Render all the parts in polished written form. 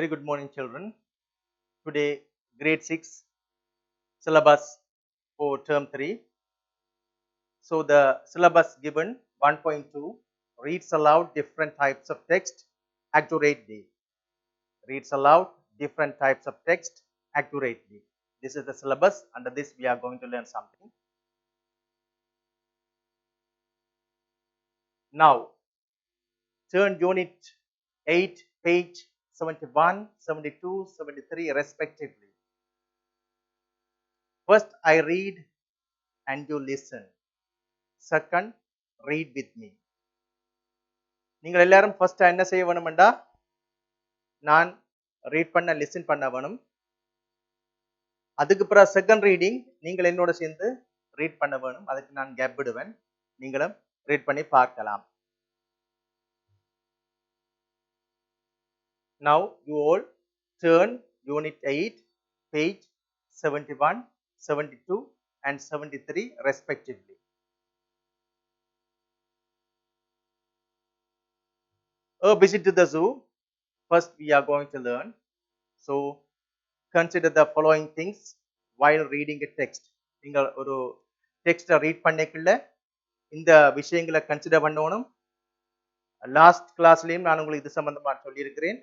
Very good morning, children. Today, grade 6 syllabus for term 3. So, the syllabus given 1.2 reads aloud different types of text accurately. Reads aloud different types of text accurately. This is the syllabus. Under this, we are going to learn something. Now, turn unit 8, page 71, 72, 73 respectively. First, I read and you listen. Second, read with me. நீங்கள் எல்லாரும் first என்ன செய்ய வேணும்டா, நான் read பண்ண listen பண்ண வேணும். அதுக்கு பிறகு செகண்ட் ரீடிங் நீங்கள் என்னோட சேர்ந்து ரீட் பண்ண வேணும். அதுக்கு நான் கேப் விடுவேன், நீங்களும் ரீட் பண்ணி பார்க்கலாம். Now you all turn unit 8 page 71, 72 and 73 respectively. A visit to the zoo. First we are going to learn. So consider the following things while reading a text. நீங்கள் ஒரு டெக்ஸ்ட்டை ரீட் பண்ணிக்கல இந்த விஷயங்களை கன்சிடர் பண்ணணும். Last கிளாஸ்லயும் நான் உங்களுக்கு இது சம்பந்தமா சொல்லியிருக்கிறேன்.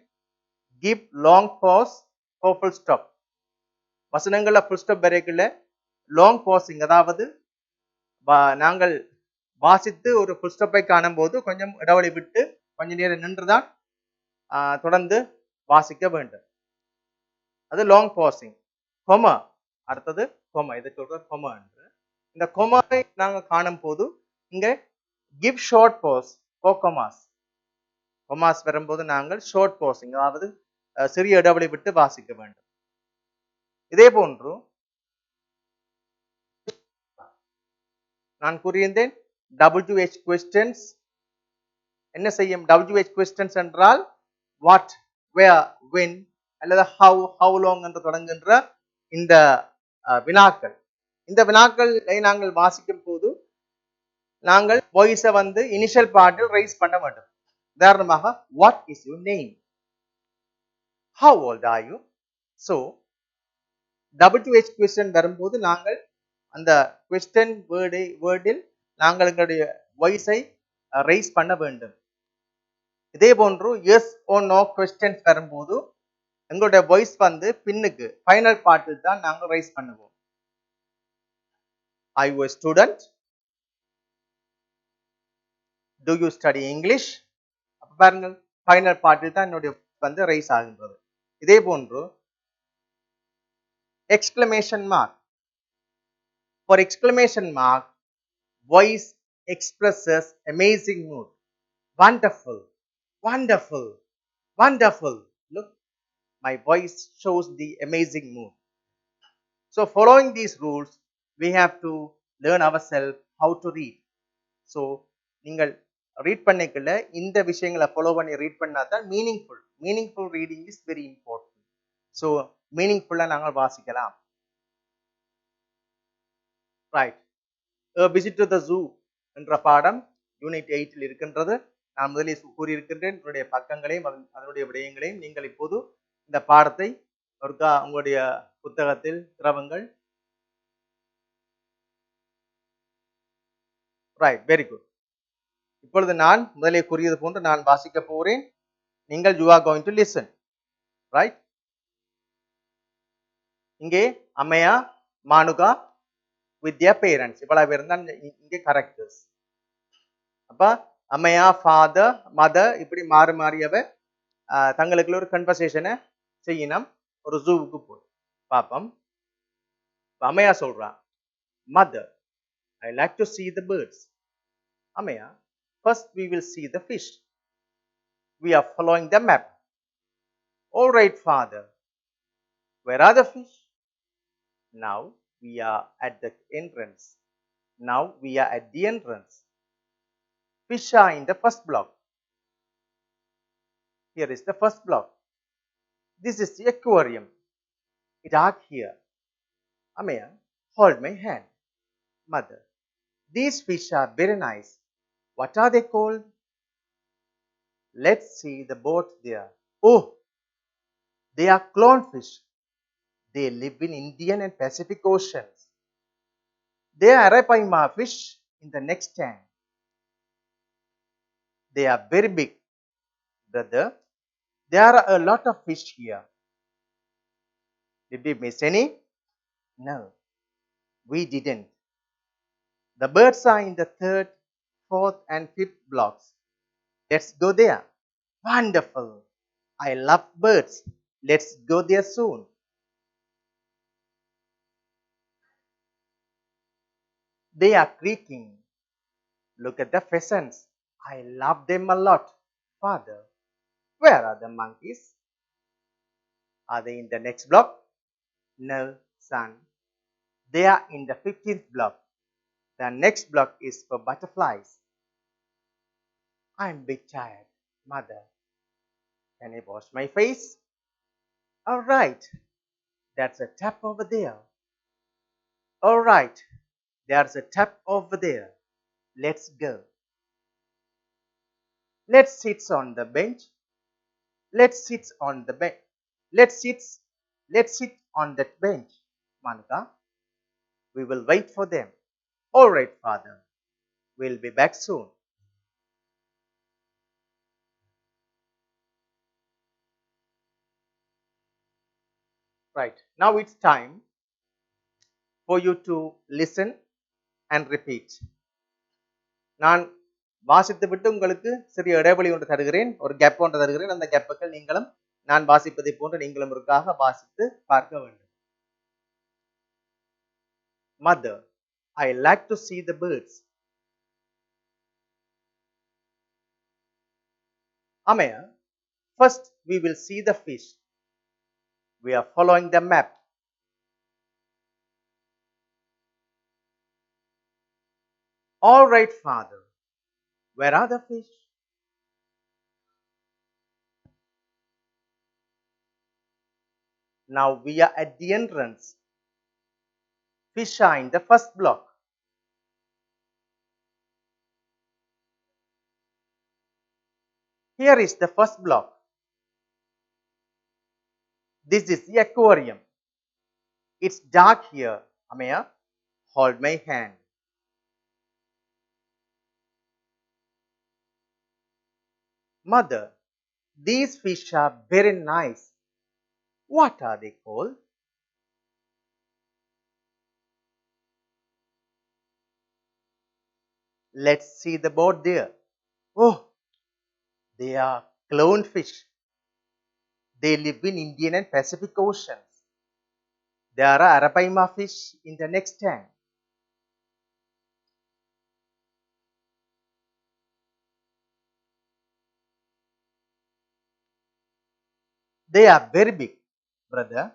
Give long pause for full stop. வசனங்கள்ல ஃபுல் ஸ்டாப் வரைக்கல லாங் பாசிங், அதாவது நாங்கள் வாசித்து ஒரு ஃபுல் ஸ்டாப்பை காணும் போது கொஞ்சம் இடைவெளி விட்டு கொஞ்ச நேரம் நின்றுதான் தொடர்ந்து வாசிக்க வேண்டும். அது லாங் பாசிங். கொமா, அடுத்தது கொமா, இதை சொல்ற கொமா என்று. இந்த கொமாவை நாங்கள் காணும் போது இங்க கிவ் ஷார்ட் பாஸ் ஃபார் கொமாஸ். கொமாஸ் வரும்போது நாங்கள் ஷார்ட் பாசிங், அதாவது சிறிய இடைவெளி விட்டு வாசிக்க வேண்டும். இதே போன்று நான் கூறியிருந்தேன் WH questions. என்ன செய்யும் WH questions என்றால் வாட், வேர், when அல்லது how long என்று தொடங்குகின்ற இந்த வினாக்கள். இந்த வினாக்களை நாங்கள் வாசிக்கும் போது நாங்கள் வாய்ஸை வந்து இனிஷியல் பார்ட்டில் ரைஸ் பண்ண வேண்டும். உதாரணமாக, what is your name, how old are you. So WH question வரும்போது நாங்கள் அந்த question வேர்டில் நாங்கள் எங்களுடைய வாய்ஸை ரைஸ் பண்ண வேண்டும். இதே போன்று எஸ் ஓ நோ questions வரும்போது எங்களுடைய வாய்ஸ் வந்து பின்னுக்கு ஃபைனல் பார்ட்டில் தான் நாங்கள் ரைஸ் பண்ணுவோம். Are you a student? Do you study English? அப்ப பாருங்கள், ஃபைனல் பார்ட்டில் தான் என்னுடைய வந்து ரைஸ் ஆகின்றது. இதே போன்று exclamation mark. For exclamation mark, voice expresses amazing mood. Wonderful, wonderful, wonderful. Look, my voice shows the amazing mood. So following these rules, we have to learn ourselves how to read. So நீங்கள் read பண்ணிக்கல இந்த விஷயங்களை follow பண்ணி read பண்ணாதான் meaningful reading is very important. So மீனிங்ஃபுல்லா நாங்கள் வாசிக்கலாம். Right. Visit to the zoo என்ற பாடம் யூனிட் 8 இருக்கின்றது. நான் முதலில் கூறியிருக்கின்றேன். என்னுடைய பக்கங்களையும் அதனுடைய விடயங்களையும் நீங்கள் இப்போது இந்த பாடத்தை உங்களுடைய புத்தகத்தில் திறவுங்கள். Right, very good. இப்பொழுது நான் முதலே கூறியது போன்று நான் வாசிக்க போகிறேன். நீங்கள் you are going to listen. Right. இங்கே அம்மையா, மானுகா with their parents, இவ்வளவு பேர் தான் இங்கே கரெக்டர்ஸ். அப்ப அம்மையா, ஃபாதர், மதர் இப்படி மாறி மாறியவ தங்களுக்குள்ள ஒரு கன்வர்சேஷனை செய்யணும். ஒரு ஜூவுக்கு போய் பாப்போம். அம்மையா சொல்றா, mother, I like to see the birds. அம்மையா, first we will see the fish. We are following the map. All right, father. Where are the fish? Now we are at the entrance. Now we are at the entrance. Fish are in the first block. Here is the first block. This is the aquarium. It dark here. Amaya, hold my hand. Mother, these fish are very nice. What are they called? Let's see the boat there. Oh, They are clownfish. They live in Indian and Pacific Oceans. They are arapaima fish in the next tank. They are very big, brother. There are a lot of fish here. Did we miss any? No, we didn't. The birds are in the third, fourth, and fifth blocks. Let's go there. Wonderful. I love birds. Let's go there soon. They are creaking. Look at the pheasants. I love them a lot. Father, where are the monkeys? Are they in the next block? No, son. They are in the 15th block. The next block is for butterflies. I'm a bit tired, mother. Can I wash my face? All right, that's a tap over there. All right, there's a tap over there. Let's go. Let's sit on the bench. Let's sit on the bench. Let's sit. Let's sit on that bench, Manka. We will wait for them. All right, father. We'll be back soon. Right. Now it's time for you to listen and repeat. நான் வாசித்து விட்டு உங்களுக்கு சிறிய இடைவெளி ஒன்று தருகிறேன், ஒரு gap ஒன்று தருகிறேன். அந்த கேப்புகள் நீங்களும் நான் வாசிப்பதை போன்று நீங்களும் ஒருக்காக வாசித்து பார்க்க வேண்டும். Mother, I like to see the birds. Amaya, first we will see the fish. We are following the map. All right, father. Where are the fish? Now we are at the entrance. Fish are in the first block. Here is the first block. This is the aquarium. It's dark here. Amaya, hold my hand. Mother, these fish are very nice. What are they called? Let's see the boat there. Oh, they are clownfish. They live in Indian and Pacific Oceans. There are arapaima fish in the next tank. They are very big, brother.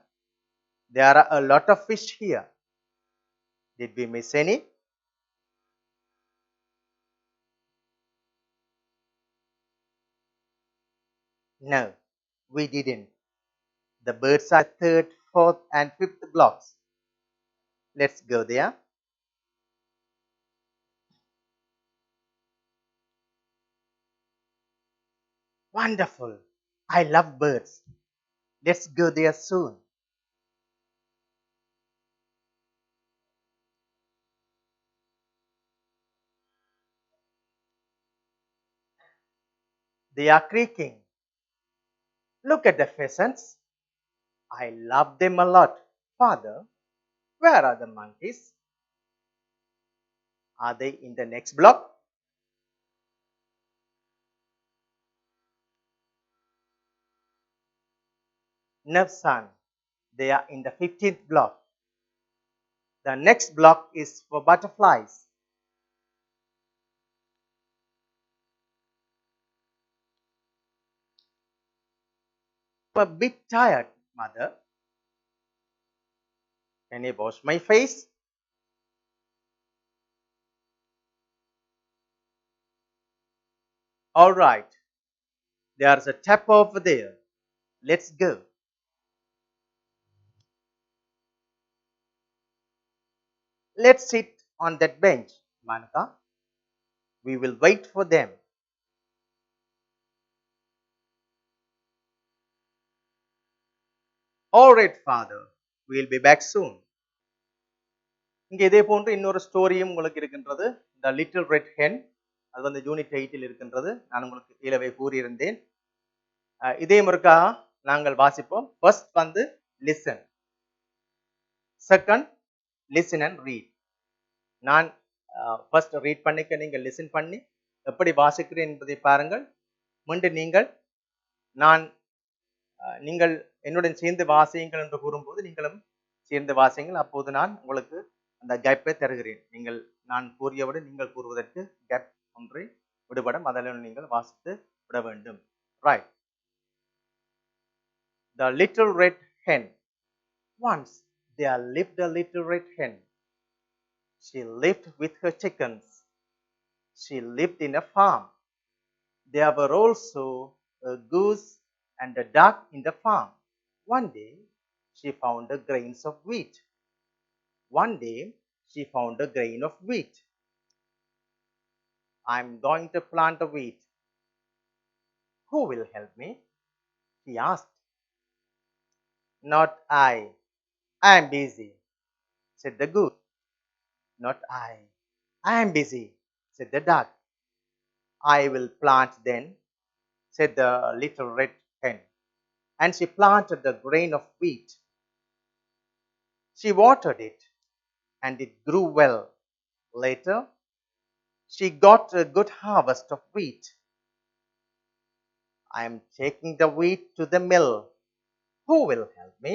There are a lot of fish here. Did we miss any? No, we didn't. The birds are third, fourth, and fifth blocks. Let's go there. Wonderful. I love birds. Let's go there soon. They are creaking. Look at the pheasants. I love them a lot. Father, where are the monkeys? Are they in the next block? No, son. They are in the 15th block. The next block is for butterflies. I'm a bit tired, mother. Can I wash my face? All right. There's a tap over there. Let's go. Let's sit on that bench, Manaka. We will wait for them. All right, father. We'll be back soon. இங்கே இதே போன்று இன்னொரு ஸ்டோரியும் உங்களுக்கு இருக்கின்றது. The little red hen. அது வந்து unit 8 இருக்கின்றது. நான் உங்களுக்கு கீழவே கூறியிருந்தேன். இதே முறைக்கா நாங்கள் வாசிப்போம். ஃபர்ஸ்ட் வந்து listen, second listen and read. நான் ஃபர்ஸ்ட் ரீட் பண்ணிக்க, நீங்கள் லிசன் பண்ணி எப்படி வாசிக்கிறேன் என்பதை பாருங்கள். மீண்டும் நீங்கள் என்னுடன் சேர்ந்து வாசியுங்கள் என்று கூறும்போது நீங்களும் சேர்ந்து வாசியுங்கள். அப்போது நான் உங்களுக்கு அந்த கேப்பை தருகிறேன். நான் கூறியவுடன் நீங்கள் கூறுவதற்கு கேப் ஒன்றை விடுபடும். அதில் நீங்கள் வாசித்து விட வேண்டும். Right. The little red hen. Once there lived a little red hen. She lived with her chickens. She lived in a farm. There were also a goose and a duck in the farm. One day she found a grains of wheat. One day she found a grain of wheat. I'm going to plant a wheat. Who will help me? She asked. Not I. I am busy, said the goose. Not I. I am busy, said the duck. I will plant then, said the little red hen. And she planted the grain of wheat. She watered it, and it grew well. Later, she got a good harvest of wheat. I am taking the wheat to the mill. Who will help me?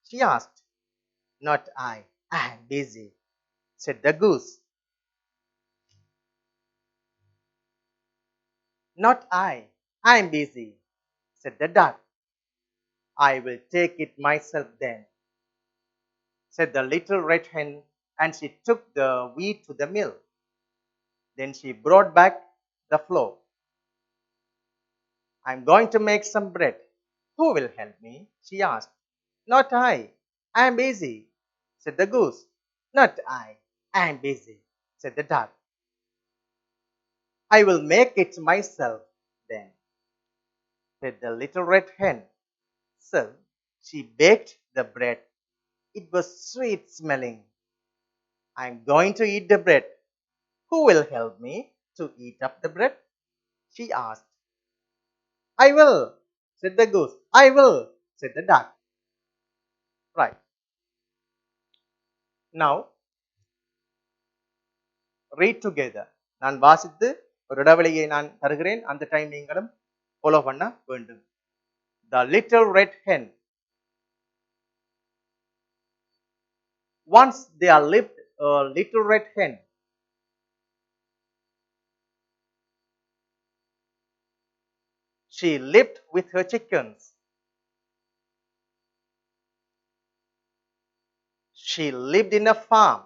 She asked. Not I. I am busy, said the goose. Not I. I am busy, said the duck. I will take it myself then, said the little red hen, and she took the wheat to the mill. Then she brought back the flour. I'm going to make some bread. Who will help me? She asked. Not I. I am busy, said the goose. Not I. I am busy, said the duck. I will make it myself then, said the little red hen. So she baked the bread. It was sweet smelling. I'm going to eat the bread. Who will help me to eat up the bread? She asked. I will, said the goose. I will, said the duck. Right. Now, read together. நான் வாசித்து ஒரு இடைவெளியை நான் தருகிறேன். அந்த time நீங்களும் follow பண்ண வேண்டும். The little red hen. Once there lived a little red hen. She lived with her chickens. She lived in a farm.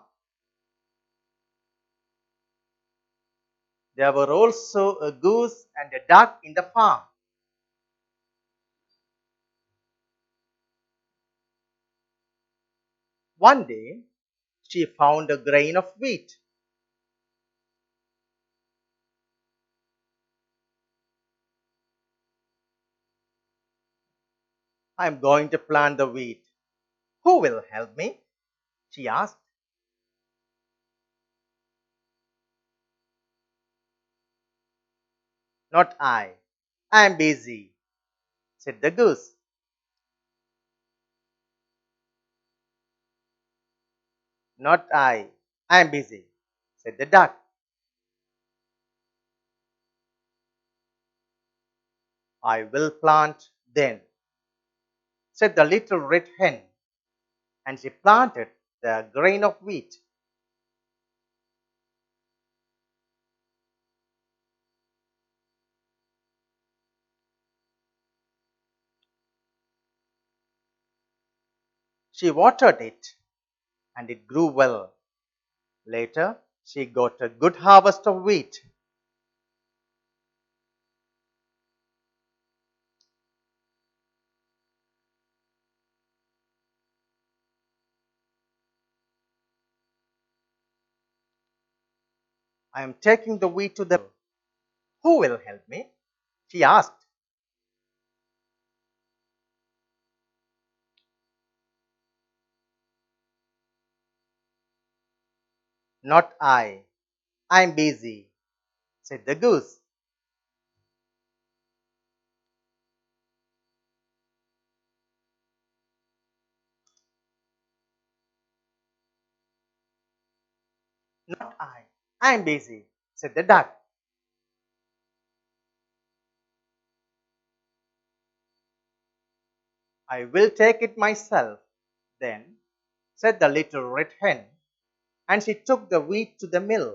There were also a goose and a duck in the farm. One day, she found a grain of wheat. I'm going to plant the wheat. Who will help me? She asked. Not I. I am busy, said the goose. Not I. I am busy, said the duck. I will plant then, said the little red hen, and she planted the grain of wheat. She watered it, and it grew well. Later, she got a good harvest of wheat. I am taking the wheat to the mill. Who will help me? She asked. Not I. I'm busy, said the goose. Not I. I'm busy, said the duck. I will take it myself, then, said the little red hen, and she took the wheat to the mill.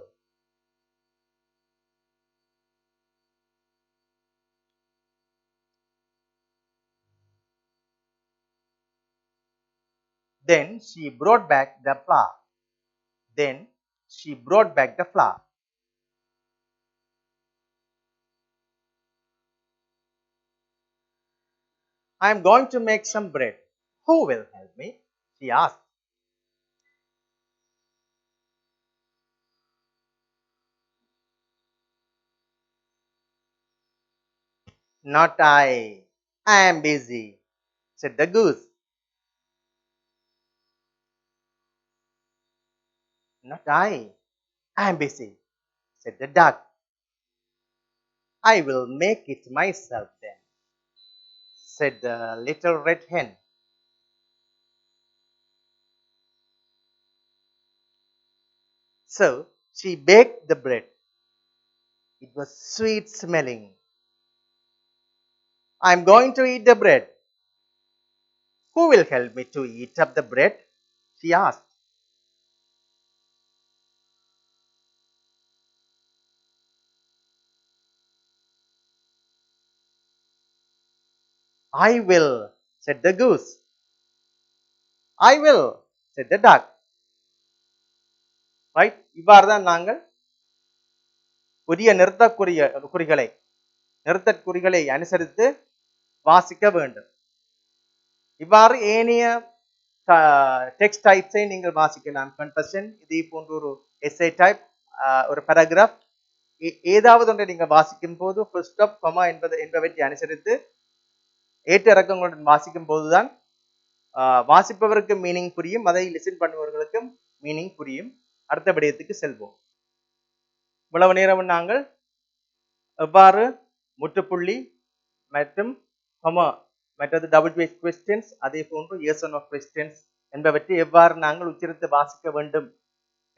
Then she brought back the flour. Then she brought back the flour. I am going to make some bread. Who will help me? She asked. Not I. I am busy, said the goose. Not I. I am busy, said the duck. I will make it myself then, said the little red hen. So she baked the bread. It was sweet smelling. I am going to eat the bread. Who will help me to eat up the bread? She asked. I will, said the goose. I will, said the duck. Right? இவ்வாறு தான் நாங்கள் புதிய நிறுத்தற்குறிகளை அனுசரித்து வாசிக்க வேண்டும். இவ்வாறு ஏனைய text டைப்ஸை நீங்கள் வாசிக்கலாம். கன்ஃபெஷன், இதே போன்ற ஒரு எஸ்ஏ டைப், ஒரு பேராகிராஃப், ஏதாவது ஒன்றை நீங்கள் வாசிக்கும் போது ஃபுல் ஸ்டாப், கொமா என்பவற்றை அனுசரித்து ஏற்ற இறக்கங்களுடன் வாசிக்கும் போதுதான் வாசிப்பவருக்கு மீனிங் புரியும், அதை லிசன் பண்ணுபவர்களுக்கும் மீனிங் புரியும். அடுத்த விடயத்துக்கு செல்வோம். இவ்வளவு நேரம் நாங்கள் எவ்வாறு முற்றுப்புள்ளி மற்றும் கொமா மற்றது டபுள் பேஸ் கொஸ்டின்ஸ், அதே போன்று எஸ் ஆர் நோ கொஸ்டின்ஸ் என்பவற்றை எவ்வாறு நாங்கள் உச்சரித்து வாசிக்க வேண்டும்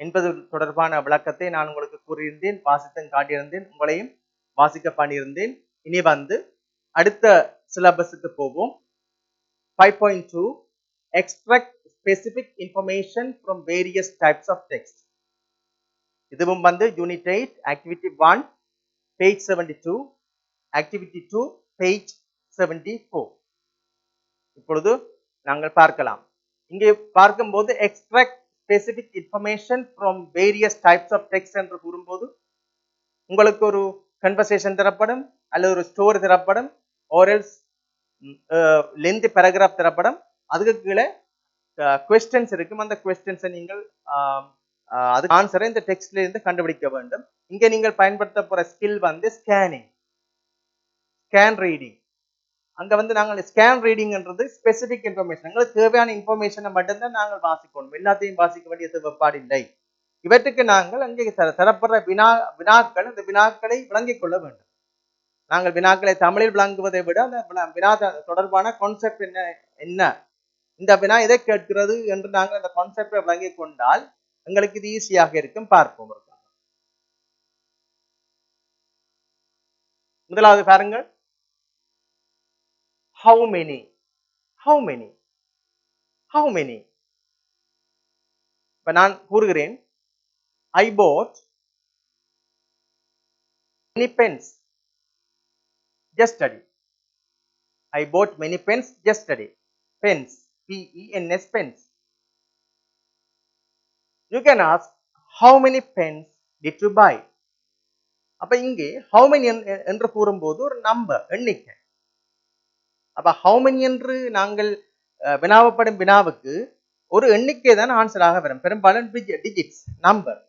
என்பது தொடர்பான விளக்கத்தை நான் உங்களுக்கு கூறியிருந்தேன், வாசித்தும் காட்டியிருந்தேன், உங்களையும் வாசிக்க பண்ணியிருந்தேன். இனி வந்து அடுத்த சிலபஸுக்கு போவோம். 5.2 extract specific information from various types of text. இதுவும் வந்து unit 8 activity 1 page 72, activity 2 page 74. இப்பொழுது நாங்கள் பார்க்கலாம். இங்கே பார்க்கும்போது extract specific information from various types of text என்று கூறும்போது உங்களுக்கு ஒரு கன்வர்சேஷன் தரப்படும், அல்லது ஒரு ஸ்டோரி தரப்படும், ஆர்எல்ஸ் லென்த் பேராகிராஃப் தரப்படும். அதுக்கு கீழே கொஸ்டின்ஸ் இருக்கும். அந்த கொஸ்டின்ஸை நீங்கள் அதுக்கு ஆன்சரை இந்த டெக்ஸ்ட்ல இருந்து கண்டுபிடிக்க வேண்டும். இங்கே நீங்கள் பயன்படுத்த போற ஸ்கில் வந்து ஸ்கேனிங், ஸ்கேன் ரீடிங். அங்க வந்து நாங்கள் ஸ்கேன் ரீடிங்ன்றது ஸ்பெசிபிக் இன்ஃபர்மேஷன், எங்களுக்கு தேவையான இன்ஃபர்மேஷனை மட்டும்தான் நாங்கள் வாசிக்கணும், எல்லாத்தையும் வாசிக்க வேண்டிய தேவைப்பாடு இல்லை. இவற்றுக்கு நாங்கள் அங்கே தரப்படுற வினாக்கள், அந்த வினாக்களை விளங்கிக் கொள்ள வேண்டும். நாங்கள் வினாக்களை தமிழில் விளங்குவதை விட அந்த வினா தொடர்பான கான்செப்ட் என்ன, இந்த வினா எதை கேட்கிறது என்று நாங்கள் அந்த கான்செப்டை விளங்கிக் கொண்டால் எங்களுக்கு இது ஈஸியாக இருக்கும். பார்ப்போம். முதலாவது பாருங்கள். how many, how many, how many. இப்ப நான் கூறுகிறேன், I bought many pens yesterday. I bought many pens yesterday. Pens, P-E-N-S, pens. You can ask, how many pens did you buy? அப்ப இங்கே how many என்று கூறும்போது ஒரு நம்பர், எண்ணிக்கை. அப்ப how many என்று நாங்கள் வினாவப்படும் வினாவுக்கு ஒரு எண்ணிக்கை தான் ஆன்சராக வரும். பெரும்பாலும் டிஜிட்ஸ், நம்பர்.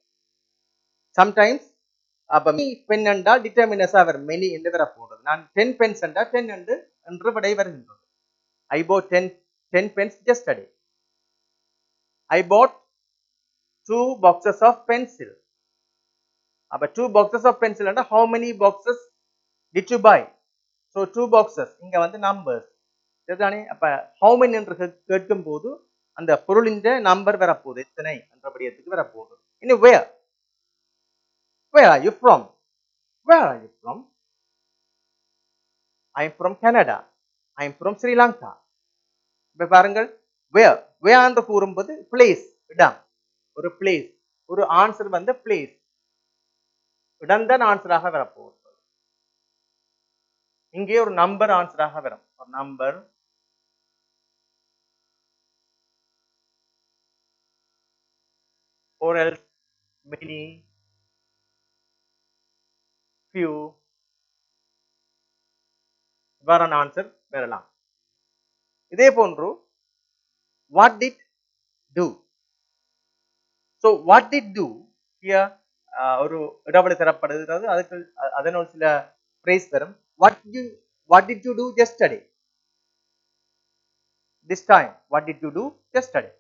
சம்டைம்ஸ் அப்ப பென் என்றால் டிட்டர்மினஸா வரும், மெனி என்று வர போடுறது. நான் 10 பென்ஸ் என்றால் 10 என்று விடை வருகின்றது. I bought 10 pens yesterday. I bought 2 boxes of pencil. அப்ப 2 boxes of pencil and how many boxes did you buy? So 2 boxes இங்க வந்து numbers. சரிதானே? அப்ப how many என்று கேட்கும் போது அந்த பொருளின் நம்பர் வரப்போகுது, எத்தனை என்றபடியத்துக்கு வரப்போகுது. இனி where are you from? Where are you from? I am from Canada. I am from Sri Lanka. இப்ப பாருங்கள், where என்று கூறும்போது place, இடம், ஒரு place, ஒரு ஆன்சர் வந்து place, இடம் தான் ஆன்சராக வரப்போகுது. இங்கே ஒரு நம்பர் ஆன்சராக வரும், ஒரு number, or else many, few, இவ்வாறான ஆன்சர் வரலாம். இதே போன்று what did do? So what did do here ஒரு இடைவெளி தரப்படுகிறது, அதுக்கு அதனோட சில phrase வரும். what did you do yesterday? This time what did you do yesterday?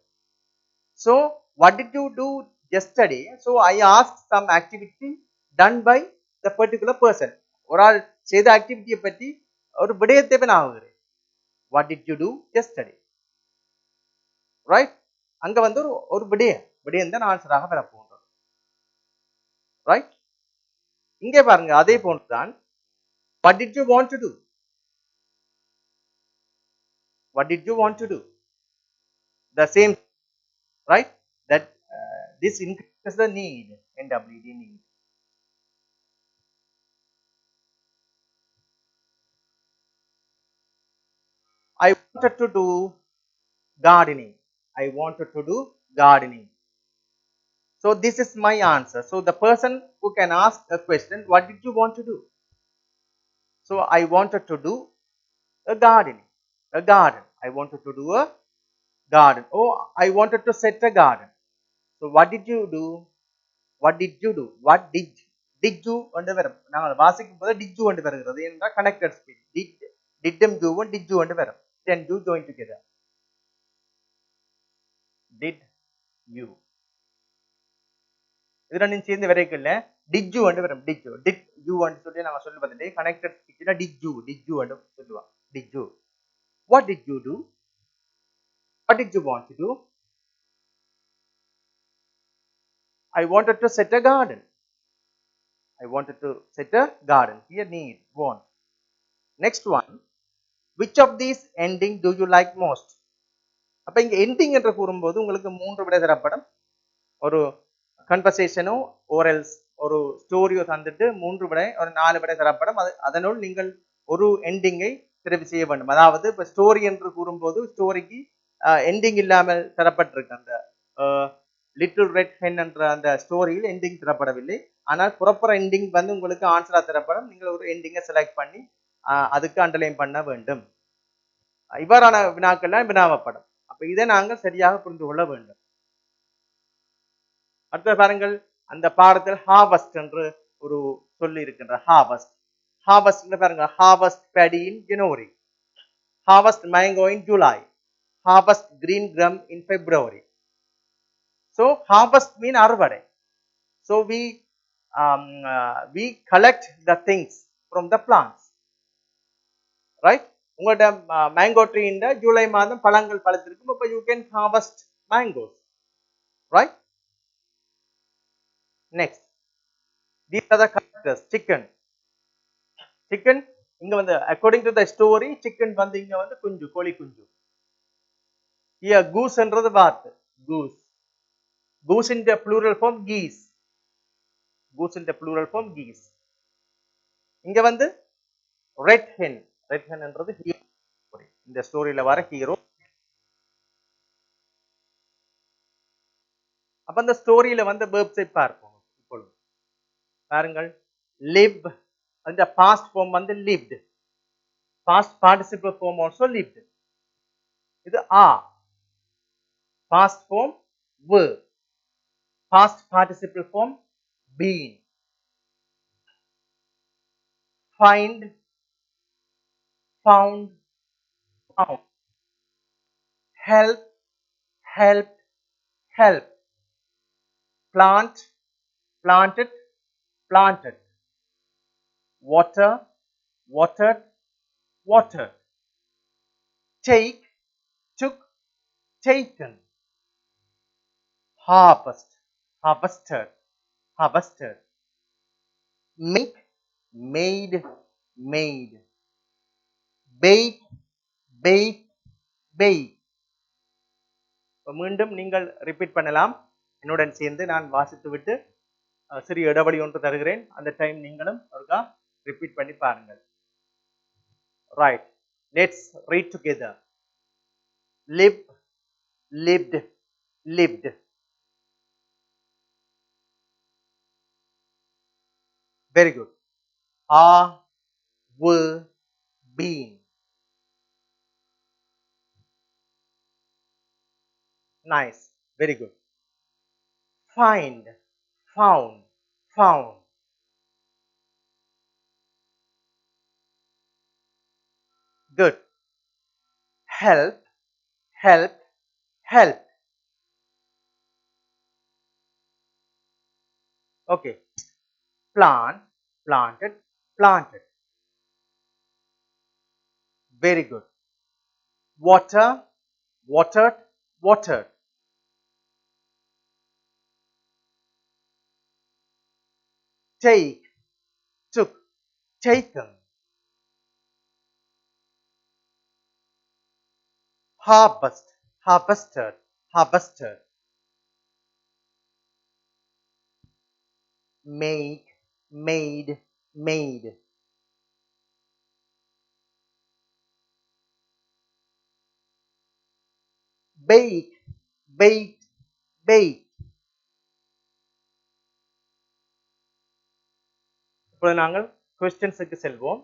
So what did you do yesterday? So I asked some activity done by the particular person. ஒரு ஆள் செய்த ஆக்டிவிட்டியை பற்றி ஒரு விடயத்தை நான் ஆகுகிறேன். what did you do yesterday? Right? அங்க வந்து ஒரு விடயம் தான் ஆன்சராக வரப்போகிறது. ரைட்? இங்கே பாருங்க, அதே போன்றுதான் what did you want to do? What did you want to do? The same, right? That this increases the need, NWD need. I wanted to do gardening. I wanted to do gardening. So this is my answer. So the person who can ask a question, what did you want to do? So I wanted to do a gardening, a garden. I wanted to do a garden. Oh, I wanted to set a garden. So what did you do? What did you do? What did you என்று வரும். நாங்கள் வாசிக்கும் போது did you என்று வருகிறது என்றால் connected speech. did you என்று வரும். Then you join together. Did you. இது ரெண்டும் சேர்ந்து வரைக்கல did you என்று வரும். did you என்று சொல்லி நாங்கள் சொல்லுவதில்லை. connected speechல did you என்று சொல்லுவாங்க. did you. What did you do? What did you want to do? I wanted to set a garden. I wanted to set a garden. Here need, want. Next one. Which of these ending do you like most? அப்ப இங்க ending என்று கூறும்போது உங்களுக்கு 3 விடை தரப்படும். ஒரு கன்வர்சேஷனோ ஓரல்ஸ் ஒரு ஸ்டோரியோ தந்துட்டு 3 விடை, ஒரு 4 விடை தரப்படும். அதனுள் நீங்கள் ஒரு எண்டிங்கை தெரிவு செய்ய வேண்டும். அதாவது இப்ப ஸ்டோரி என்று கூறும்போது ஸ்டோரிக்கு எண்டிங் இல்லாமல் தரப்பட்டிருக்கு. அந்த லிட்டில் ரெட் ஹென் என்ற அந்த ஸ்டோரியில் எண்டிங் தரப்படவில்லை. ஆனால் ப்ராப்பர் எண்டிங் வந்து உங்களுக்கு ஆன்சரா தரப்படும். நீங்கள் ஒரு எண்டிங்கை செலக்ட் பண்ணி அதுக்கு அண்டர்லைன் பண்ண வேண்டும். இவ்வாறான வினாக்கள்லாம் வினாவப்படும். அப்ப இதை நாங்கள் சரியாக புரிந்து கொள்ள வேண்டும். அடுத்த பாருங்கள், அந்த பாடத்தில் ஹார்வெஸ்ட் என்று ஒரு சொல்லி இருக்கின்ற ஹார்வெஸ்ட் பாருங்க, harvest paddy in January, harvest mango in July, harvest green gum in February. So harvest mean அறுவடை. So we collect the things from the plants, right? உங்களோட மேங்கோ ட்ரீ இந்த ஜூலை மாதம் பழங்கள் பழுத்திருக்கும். அப்ப you can harvest mangoes, right? Next, these are the characters. chicken இங்க வந்து according to the story chicken வந்து இங்க வந்து குஞ்சு, கோழி குஞ்சு. here goose என்றது வாத்து, goose in the plural form geese, இங்க வந்து red hen என்றது hero, இந்த ஸ்டோரியில வர ஹீரோ. அப்ப அந்த ஸ்டோரியில வந்து verbs பார்ப்போம். இப்பொழுது பாருங்கள், live அந்த past form வந்து lived, past participle form also lived. இது are, past form were, past participle form been, find, found, found, help, helped, help. plant, planted, planted, water, watered, watered, take, took, taken, harvest, harvested, harvested, make, made, made, bake, bake, bake. மீண்டும் நீங்கள் repeat பண்ணலாம். என்னுடன் சேர்ந்து நான் வாசித்து விட்டு சிறிய இடைவெளி ஒன்று தருகிறேன். அந்த டைம் நீங்களும் ஒருக்கா ரிப்பீட் பண்ணி பாருங்கள். Right, let's read together. live, lived, lived. Very good. Are, were, been. Nice. Very good. Find, found, found. Good. Help, helped, helped. Okay. Plant, planted, planted. Very good. Water, watered, watered. Take, took, taken. Harvest, harvested, harvested. Make, made, made. Bake, baked, baked. இப்பொழுது நாங்கள் questions-க்கு செல்வோம்.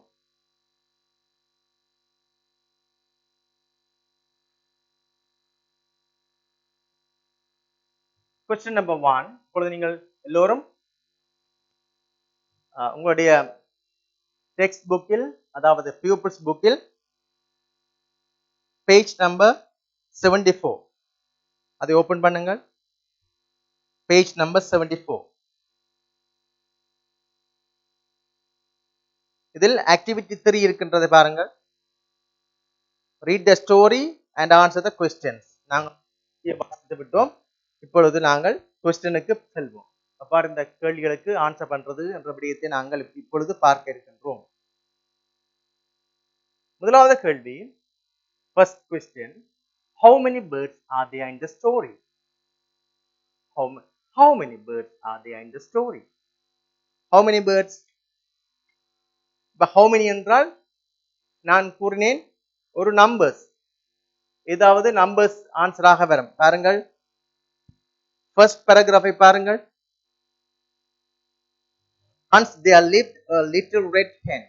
Question number 1. இப்பொழுது நீங்கள் எல்லோரும் உங்களுடைய text புக்கில், அதாவது pupils புக்கில் பேஜ் நம்பர் 74 அதை ஓபன் பண்ணுங்கள். Page number 74. இதில் ஆக்டிவிட்டி 3 இருக்கின்றது பாருங்கள். Read the story and answer the questions. நாங்கள் பார்த்து விட்டோம். இப்பொழுது நாங்கள் கொஸ்டினுக்கு செல்வோம். அவ்வாறு இந்த கேள்விகளுக்கு ஆன்சர் பண்றது என்ற விடயத்தை நாங்கள் இப்பொழுது பார்க்க இருக்கின்றோம். முதலாவது கேள்வி, first question, how many birds are there in the story? How many birds are there in the story? How many birds? இப்ப how many என்றால் நான் கூறினேன் ஒரு நம்பர்ஸ், ஏதாவது நம்பர்ஸ் ஆன்சராக வரும். பாருங்கள், ஃபர்ஸ்ட் பேராகிராஃபை பாருங்கள். Once there lived a little red hen.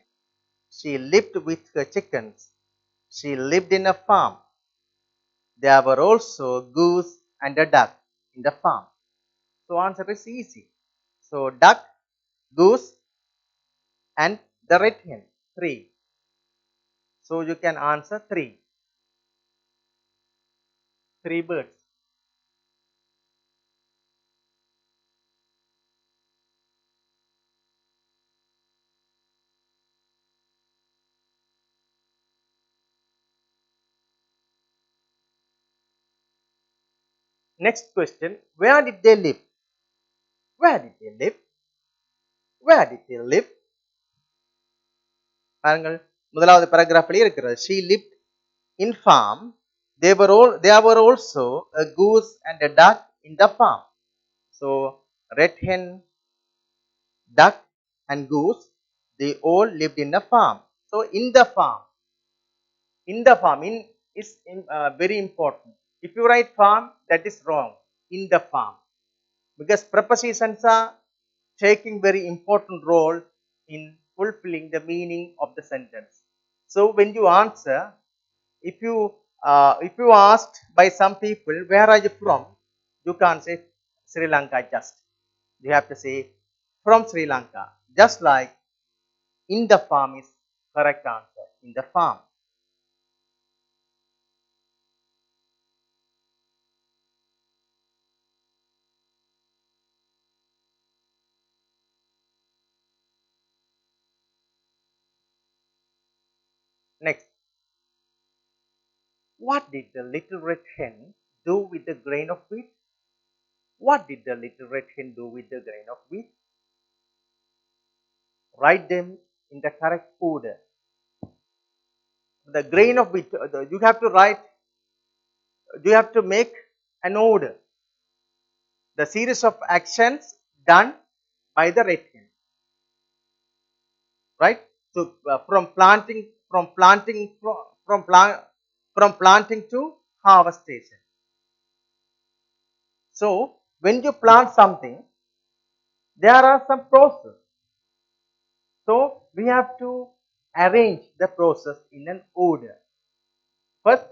She lived with her chickens. She lived in a farm. There were also goose and a duck in the farm. So answer is easy. So duck, goose and the red hen, 3. So you can answer 3 birds. Next question, where did they live? Where did they live? Where did they live? பாருங்கள், முதலாவது பேராகிராஃபிலே இருக்கிறது. She lived in farm. There were also a goose and a duck in the farm. So red hen, duck and goose, they all lived in a farm. So in the farm in is very important. If you write farm, that is wrong. In the farm, because prepositions are taking very important role in fulfilling the meaning of the sentence. So when you answer, if you asked by some people, where are you from, you can't say Sri Lanka just. You have to say from Sri Lanka. Just like in the farm is correct answer. In the farm. Next, what did the little red hen do with the grain of wheat? What did the little red hen do with the grain of wheat? Write them in the correct order. The grain of wheat, you have to write, you have to make an order. The series of actions done by the red hen. Right? So from planting to harvestation. So when you plant something, there are some process. So we have to arrange the process in an order. First,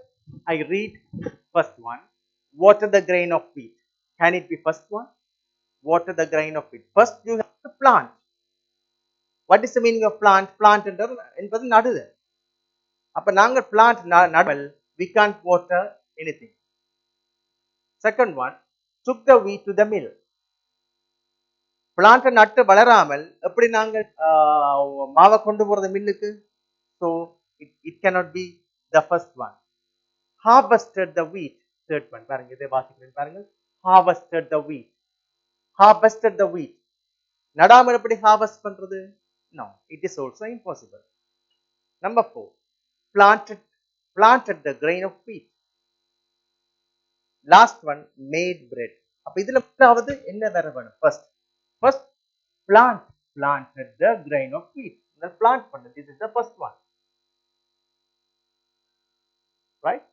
I read first one. Water the grain of wheat. Can it be first one? Water the grain of wheat. First, you have to plant. What is the meaning of plant? Plant என்பது நடுதல். அப்ப நாங்கள் plant நடுவல், we can't water anything. Second one, took the wheat to the mill. Plant நட்டு வளராமல் எப்படி நாங்கள் மாவை கொண்டு போறது மில்லுக்கு? So it cannot be the first one. Harvested the wheat. Third one. பாருங்க இதை வாசிக்கிறேன் பாருங்க. Harvested the wheat. Harvested the wheat. நடாமல் எப்படி harvest பண்றது? No, it is also impossible. Number 4. Planted the grain of wheat. Last one, made bread. அப்ப இதுல முதலாவது என்ன வர வேணும்? First planted the grain of wheat. Plant பண்ணு. This is the first one. Right?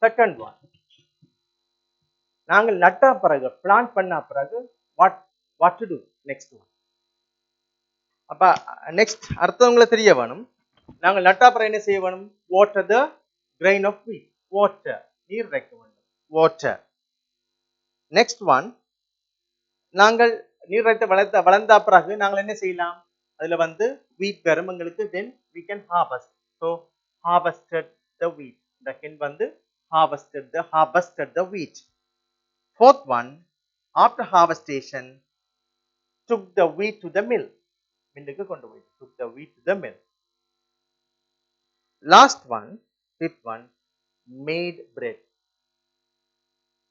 Second one. நாங்கள் நட்டா பிறகு plant பண்ண பிறகு what to do? Next one. அப்ப next அடுத்தவங்கள தெரிய வேணும். நாங்கள் நட்டா பிறகு என்ன செய்ய வேணும்? Water the grain of wheat. Water. நீர் வைக்க வேண்டும். Water. Next one. நாங்கள் நீர் வைத்து வளர்ந்த பிறகு நாங்கள் என்ன செய்யலாம்? அதுல வந்து wheat வரும் எங்களுக்கு, then we can harvest. So harvested the wheat. The hen வந்து harvested the wheat. Fourth one, after harvestation, took the wheat to the mill. மில்லுக்கு கொண்டு போய் took the wheat to the mill. Last one, fifth one, made bread.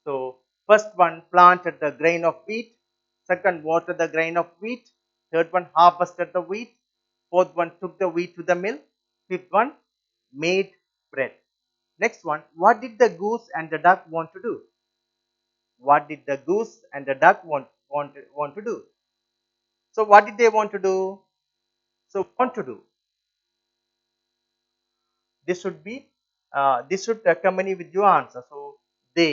So first one planted the grain of wheat, second watered the grain of wheat, third one harvested the wheat, fourth one took the wheat to the mill, fifth one made bread. Next one, what did the goose and the duck want to do? What did the goose and the duck want to do? So what did they want to do? So want to do. This should be this should accompany with your answer. So they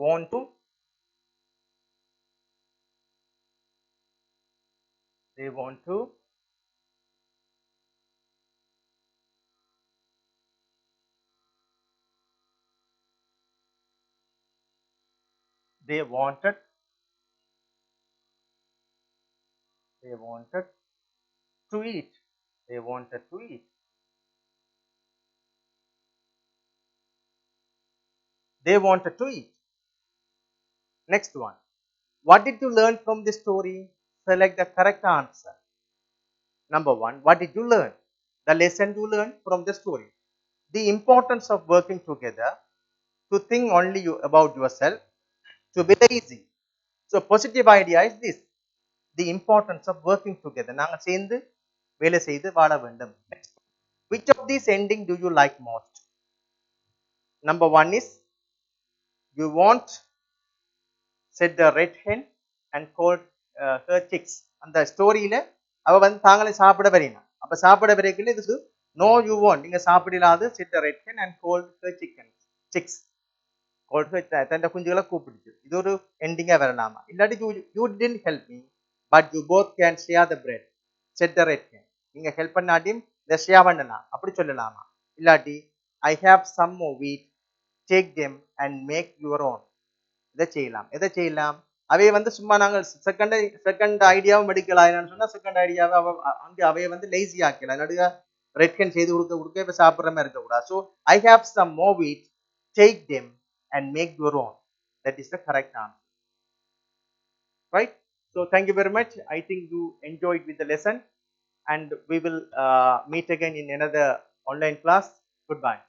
want to they wanted to eat. They wanted to eat. They wanted to eat. Next one. What did you learn from this story? Select the correct answer. Number 1. What did you learn? The lesson you learned from the story. The importance of working together, to think only about yourself, to be lazy. So positive idea is this. The importance of working together. நாங்கள் சேர்ந்து வேலை செய்து வாழ வேண்டும். Which of these ending do you like most? Number 1 is, you want, said the red hen and called her chicks. அந்த ஸ்டோரியில அவ வந்து தாங்களே சாப்பிட வரையினா. அப்ப சாப்பிட வரைக்கும் இது no you won't. நீங்க சாப்பிடலாது, said the red hen and called her chicks. called her தன்னுடைய குஞ்சுகளை கூப்பிடுச்சு. இது ஒரு எண்டிங்கா வரலாமா? இல்லாட்டி you didn't help me but you both can share the bread, said the red hen. நீங்க ஹெல்ப் பண்ணாட்டியும் இதை ஷேர் பண்ணலாம், அப்படி சொல்லலாமா? இல்லாட்டி I have some more wheat, take them and make your own. இதை செய்யலாம். அவைய வந்து சும்மா நாங்கள் செகண்ட் ஐடியாவும் எடுக்கலாம். சொன்னா செகண்ட் ஐடியாவை அங்கே அவைய வந்து லேசி ஆக்கலாம். நடுக ரெட் ஹேண்ட் செய்து கொடுக்க இப்ப சாப்பிட்ற மாதிரி இருக்கக்கூடாது. So I have some more wheat, take them and make your own. That is the correct answer. right? So thank you very much. I think you enjoyed with the lesson, and we will meet again in another online class. Goodbye.